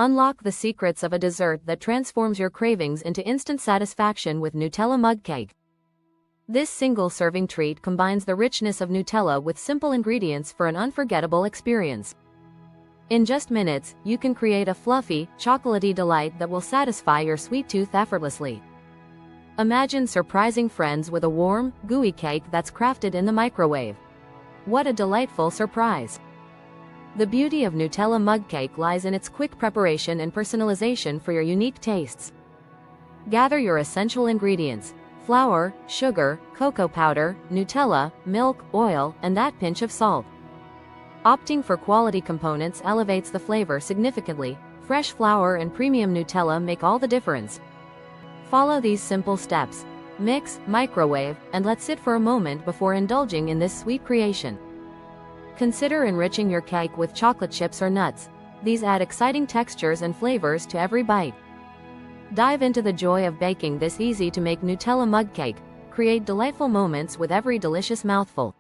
Unlock the secrets of a dessert that transforms your cravings into instant satisfaction with Nutella mug cake. This single-serving treat combines the richness of Nutella with simple ingredients for an unforgettable experience. In just minutes, you can create a fluffy, chocolatey delight that will satisfy your sweet tooth effortlessly. Imagine surprising friends with a warm, gooey cake that's crafted in the microwave. What a delightful surprise! The beauty of Nutella mug cake lies in its quick preparation and personalization for your unique tastes. Gather your essential ingredients: flour, sugar, cocoa powder, Nutella, milk, oil, and that pinch of salt. Opting for quality components elevates the flavor significantly. Fresh flour and premium Nutella make all the difference. Follow these simple steps. Mix, microwave, and let sit for a moment before indulging in this sweet creation. Consider enriching your cake with chocolate chips or nuts. These add exciting textures and flavors to every bite. Dive into the joy of baking this easy-to-make Nutella mug cake. Create delightful moments with every delicious mouthful.